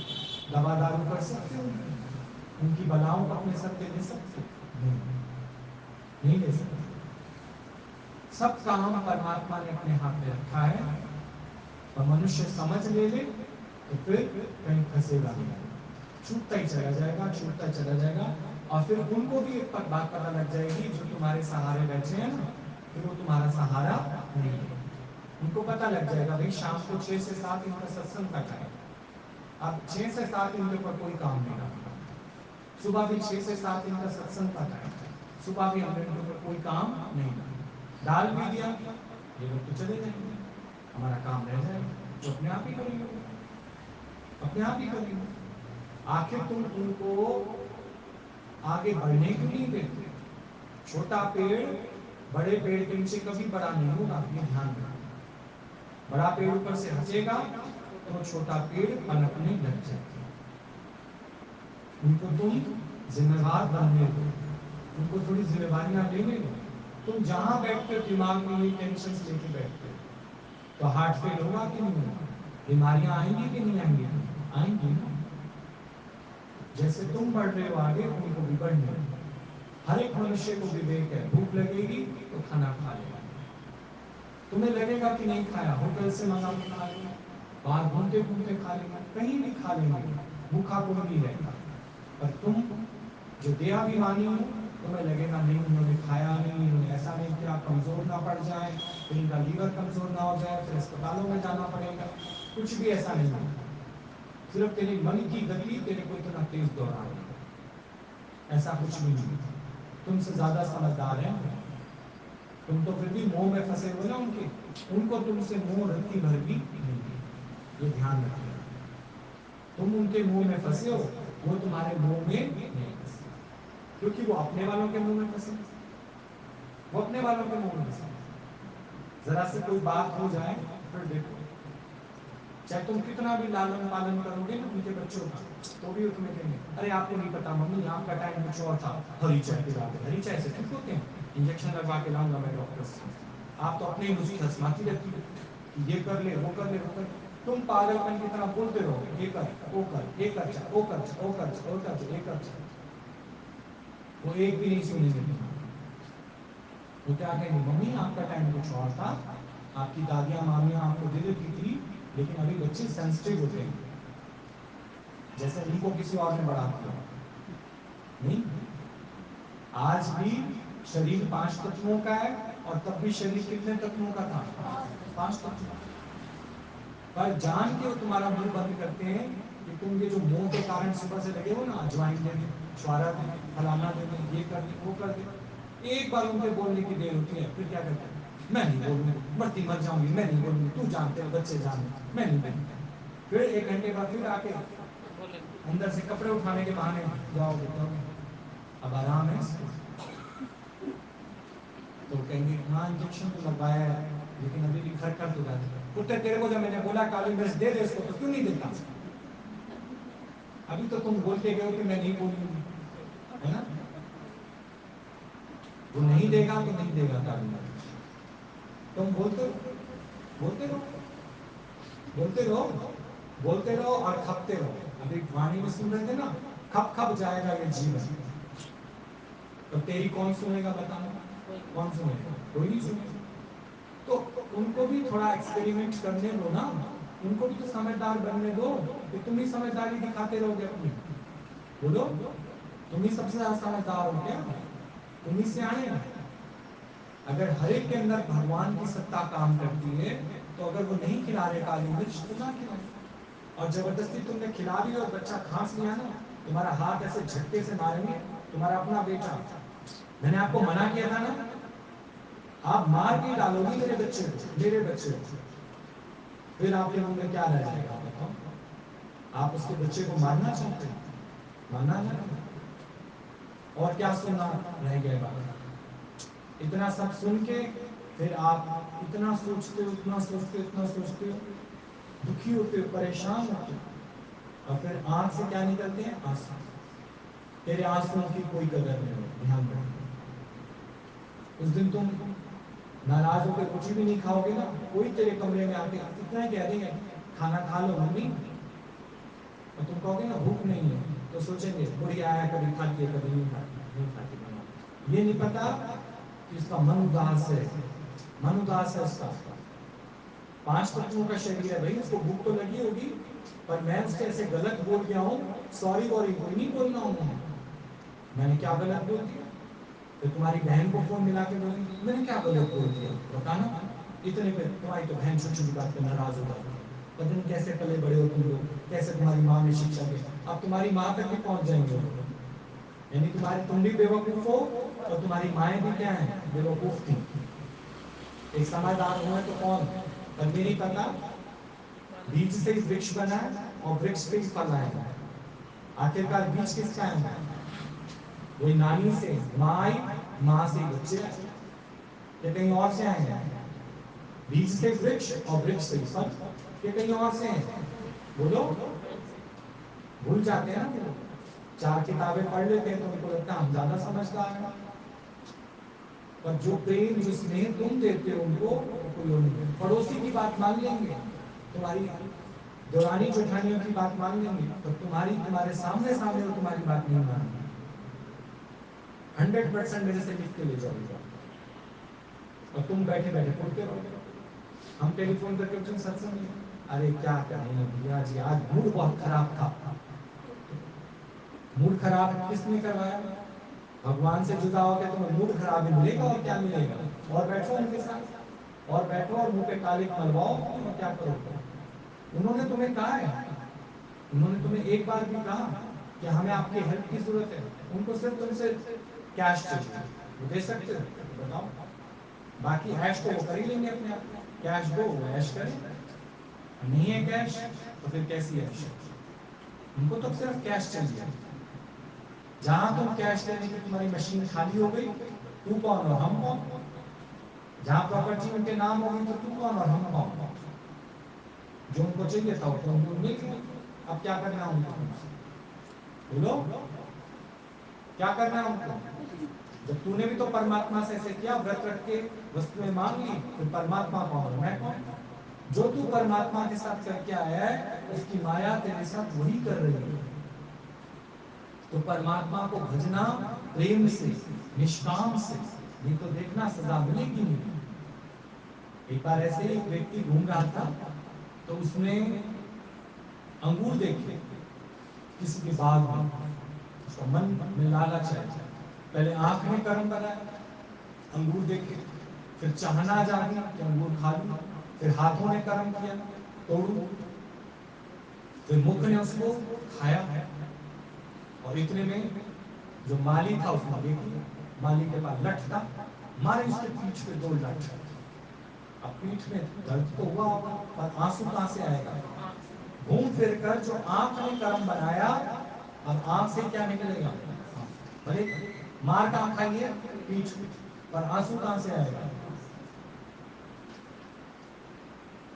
दवा दारू कर सकते हो, उनकी बलाओं को अपने सर पे ले सकते हो? नहीं, नहीं ले सकते। सब काम परमात्मा ने अपने हाथ में रखा है, और मनुष्य समझ ले तो फिर कहीं फंसेगा नहीं, छूटता ही चला जाएगा, छूटता चला जाएगा। और फिर उनको भी एक बात पता लग जाएगी, जो तुम्हारे सहारे बैठे हैं ना, फिर वो तुम्हारा सहारा नहीं है। उनको पता लग जाएगा भाई शाम को 6 से 7 इनका सत्संग का टाइम, अब 6 से 7 इनके ऊपर कोई काम नहीं रखा, सुबह भी 6 से 7 इनका सत्संग का टाइम, सुबह भी हमने इनके ऊपर कोई काम नहीं रखा, डाल भी दिया, ये लोग तो चले जाएंगे, हमारा काम रह जाएगा, जो अपने आप ही करेंगे, अपने आप ही करेंगे। आखिर तुम उनको आगे बढ़ने क्यों नहीं देते? छोटा पेड़ बड़े पेड़ के नीचे कभी बड़ा नहीं होगा, ये ध्यान रखना। बड़ा पेड़ ऊपर से हंसेगा तो छोटा पेड़ पनपने लग जाएगा। उनको तुम जिम्मेवार बनने दो, उनको थोड़ी जिम्मेवारियां लेने दो। तुम जहां बैठते हो दिमाग में ये टेंशन लेके बैठते हो, तो हार्ट फेल होगा कि नहीं होगा? बीमारियां आएंगी कि नहीं आएंगी? आएंगी ना। जैसे तुम बढ़ रहे हो आगे, उनको भी बढ़ने दो। हर एक मनुष्य को विवेक है, भूख लगेगी तो खाना खा लेगा, तुम्हें लगेगा कि नहीं खाया, होटल से मंगा के खा लेगा, बाहर घूमते घूमते खा लेगा, कहीं भी खा लेंगे, भूखा कोई नहीं रहता। पर तुम जो देहाभिमानी हो, तुम्हें लगेगा नहीं उन्होंने खाया नहीं, उन्होंने ऐसा नहीं किया, कमजोर ना पड़ जाए, इनका लीवर कमजोर ना हो जाए, फिर अस्पतालों में जाना पड़ेगा। कुछ भी ऐसा नहीं होता, सिर्फ तेरे मन की गति तेरे को इतना तेज दौड़ा रही है, ऐसा कुछ भी नहीं। तुमसे ज्यादा समझदार है, तुम तो फिर भी मोह में फंसे हुए ना उनके, उनको तुमसे मोह रत्ती भर भी नहीं है, ये ध्यान रखिए। तुम उनके मुंह में फंसे हो, वो तुम्हारे मुंह में नहीं फंसे, क्योंकि वो अपने वालों के मुंह में फंसे, वो अपने वालों के मुंह में फंसे। जरा से कोई बात हो जाए फिर देखो, चाहे तुम कितना भी लालन पालन करोगे ना उनके बच्चों का, तो भी तुम्हें कहेंगे अरे आपको नहीं पता मम्मी, आपका टाइम कुछ और था, हरी चाय पिला दे। हरी चाय से ठीक होते हैं? इंजेक्शन लगवा के लाऊंगा मैं डॉक्टर से। आप तो अपने ही मुझे हंसमाती रहती है कि ये कर ले, वो कर ले, वो कर। तुम पागलपन की तरह बोलते रहो, ये कर, वो कर, ये कर, वो कर, वो कर, वो कर, ये कर। वो एक भी नहीं सुनेंगे तुम्हारा। वो क्या कहेंगे, मम्मी आपका टाइम कुछ और था, आपकी दादियां मामियां आपको दे देती थी, लेकिन अभी बच्चे सेंसिटिव होते हैं, जैसे उनको किसी और ने बढ़ा दिया नहीं। आज भी शरीर 5 तत्वों का है, और तब भी शरीर कितने तत्वों का था? 5 तत्वों। पर जान के वो तुम्हारा मुंह बंद करते हैं कि तुम ये जो मुंह के कारण सुबह से लगे हो ना, अजवाइन दे दे, छुआरा दे दे, फलाना दे दे, ये कर दे, वो कर दे। एक बार उनके बोलने की देर होती है, फिर क्या करते हैं, मैं नहीं बोलूंगी, मरती मर जाऊंगी, मैं नहीं बोलूंगी, तू जानते हो बच्चे जानते, मैं नहीं बोलूंगी। फिर 1 घंटे बाद फिर आके अंदर से कपड़े उठाने के बहाने जाओगे, अब आराम है। तो कहेंगे हाँ इंजेक्शन तो लगवाया है, लेकिन अभी भी खर खर तो जाते। कुत्ते तेरे को जब मैंने बोला काली मिर्च दे दे इसको, तो क्यों नहीं देता? अभी तो तुम बोलते गए हो कि मैं नहीं बोलूंगी, है ना? वो नहीं देगा तो नहीं देगा काली मिर्च, तुम बोलते रहो, बोलते रहो, बोलते रहो, बोलते रहो और खपते रहो। अभी वाणी में सुन रहे थे ना, खप खप जाएगा ये जीवन, तो तेरी कौन सुनेगा बताओ? कौन सुनेगा? कोई नहीं सुनेगा। तो उनको भी थोड़ा एक्सपेरिमेंट करने दो ना, उनको भी तो समझदार बनने दो, कि तुम ही समझदारी दिखाते रहोगे अपनी। बोलो, तुम ही सबसे ज्यादा समझदार हो क्या? तुम ही सियाने हो। अगर हर एक के अंदर भगवान की सत्ता काम करती है, तो अगर वो नहीं खिला रहे काली मिर्च तो ना खिलाए। और जबरदस्ती तुमने खिला दी और बच्चा खांस लिया ना, तुम्हारा हाथ ऐसे झटके से मारेंगे, तुम्हारा अपना बेटा, मैंने आपको मना किया था ना, आप मार के डालोगी मेरे बच्चे को, मेरे बच्चे को, फिर आपके मुंह में क्या रह जाएगा बताओ? आप उसके बच्चे को मारना चाहते हैं? मारना नहीं, और क्या सुनना रह गया बात? इतना सब सुन के फिर आप इतना सोचते हो, इतना सोचते हो, इतना सोचते हो, दुखी होते हो, परेशान होते हो, और फिर आंख से क्या निकलते हैं? आंसू। तेरे आंसुओं की कोई कदर नहीं हो, ध्यान रखना। उस दिन तुम नाराज होकर रोटी भी नहीं खाओगे ना, कोई तेरे कमरे में आके इतना ही कह देंगे खाना खा लो मम्मी, और तुम कहोगे ना भूख नहीं है, तो सोचेंगे बुढ़िया है, कभी खाती है कभी नहीं खाती, नहीं खाती। ये नहीं पता कि उसका मन उदास है, मन उदास है उसका, 5 तत्वों का शरीर है भाई, उसको भूख तो लगी होगी, पर मैं उससे ऐसे गलत बोल गया हूँ, सॉरी वॉरी कोई नहीं बोलना हूँ, मैंने क्या गलत बोल दिया? तो तुम्हारी बहन को फोन मिला के बोलेंगे मैंने क्या गलत बोल दिया, बताना। इतने पे तुम्हारी तो बहन छोटी छोटी बात पे नाराज हो जाती है, पता नहीं कैसे पले बड़े हो तुम लोग, कैसे तुम्हारी माँ ने शिक्षा दी, अब तुम्हारी माँ तक भी पहुंच जाएंगे, यानी तुम्हारी तुम भी बेवकूफ हो और तुम्हारी माएँ भी क्या है, बेवकूफ थी। एक समझदार हुए तो कौन, पर नहीं पता बीज से ही वृक्ष बना और वृक्ष पे ही फल आएगा, आखिरकार बीज किसका है, वही नानी से माँ आई, माँ से बच्चे आए, या कहीं और से आए हैं? बीज से वृक्ष और वृक्ष से फल, या कहीं और से हैं? बोलो, भूल जाते हैं ना, 4 किताबें पढ़ लेते हैं तो उनको लगता है हम ज्यादा समझदार हैं, पर जो प्रेम जो स्नेह तुम देते हो उनको कोई नहीं, पड़ोसी की बात मान लेंगे, तुम्हारी दौरानी जेठानियों की बात मान लेंगे, तो तुम्हारे सामने सामने वो तुम्हारी बात नहीं मानेंगे। 100% मेरे से लिख के ले जाओगे और तुम बैठे बैठे पढ़ते रहोगे। हम टेलीफोन करके तुम सत्संग, अरे क्या करें भैया जी आज मूड बहुत खराब था, मूड खराब किसने करवाया? भगवान से जुदा होकर तुम्हें मूड खराब ही मिलेगा और क्या मिलेगा, और बैठो उनके साथ, और बैठो और मुंह पे कालिक मलवाओ और क्या करोगे? उन्होंने तुम्हें कहा है, उन्होंने तुम्हें एक बार भी कहा कि हमें आपकी हेल्प की जरूरत है, उनको सिर्फ तुमसे कैश चाहिए, वो दे सकते हो, बताओ, बाकी ऐश तो वो कर ही लेंगे अपने आप, कैश दो वो ऐश करें, नहीं है कैश तो फिर कैसी ऐश? उनको तो सिर्फ कैश चाहिए, जहां तुम कैश लेने की तुम्हारी मशीन खाली हो गई, तू कौन और हम कौन? जहां प्रॉपर्टी उनके नाम होगी तो तू कौन और हम कौन? जो उनको चाहिए था वो उनको मिल गया, अब क्या करना है उनको? बोलो, क्या करना है उनको? जब तूने भी तो परमात्मा से ऐसे किया, व्रत रख के वस्तुएं मांग ली, फिर परमात्मा कौन और मैं कौन? जो तू परमात्मा के साथ करके आया है उसकी माया तेरे साथ वही कर रही है, तो परमात्मा को भजना प्रेम से, निष्काम से, नहीं तो देखना सजा मिलेगी नहीं। एक बार ऐसे ही एक व्यक्ति घूम रहा था, तो उसने अंगूर देखे किसी के बाग में, उसका मन में लालच है, पहले आंख में कर्म बनाया, अंगूर देखे, फिर चाहना जागी कि अंगूर खा लूं, फिर हाथों ने कर्म किया तोड़ू, फिर मुख ने उसको खाया, और इतने में जो माली था उसने देख लिया, माली के पास लठ था, मारे उसके पीठ पे 2 लठ। अब पीठ में दर्द तो हुआ होगा, पर आंसू कहां से आएगा? घूम फिर कर जो आंख ने कर्म बनाया, अब आंख से क्या निकलेगा? भले मार कहां खाई है? पीठ, पर आंसू कहां से आएगा?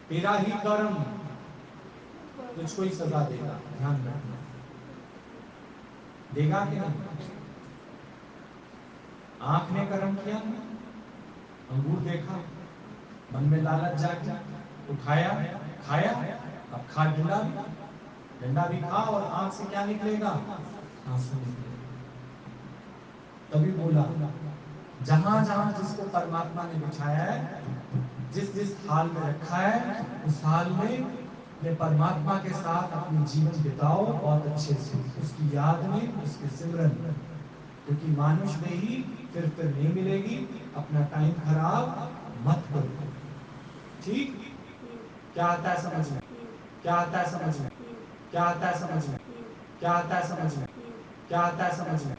तेरा ही कर्म तुझको ही सजा देगा, ध्यान रखना, देगा कि नहीं? आंख ने कर्म किया, अंगूर देखा, मन में लालच जागी, उठाया, खाया, अब खा डंडा भी खा, और आंख से क्या निकलेगा? आंसू निकलेगा। तभी बोला, जहां जहां जिसको परमात्मा ने बिठाया है, जिस जिस हाल में रखा है, उस हाल में अपने परमात्मा के साथ अपनी जीवन बिताओ बहुत अच्छे से, उसकी याद में, उसके सिमरन में, क्योंकि मानुष देही फिर नहीं मिलेगी, अपना टाइम खराब मत करो, ठीक? क्या आता है समझ में? क्या आता है समझ में? क्या आता है समझ में? क्या आता है समझ में? क्या आता है समझ में?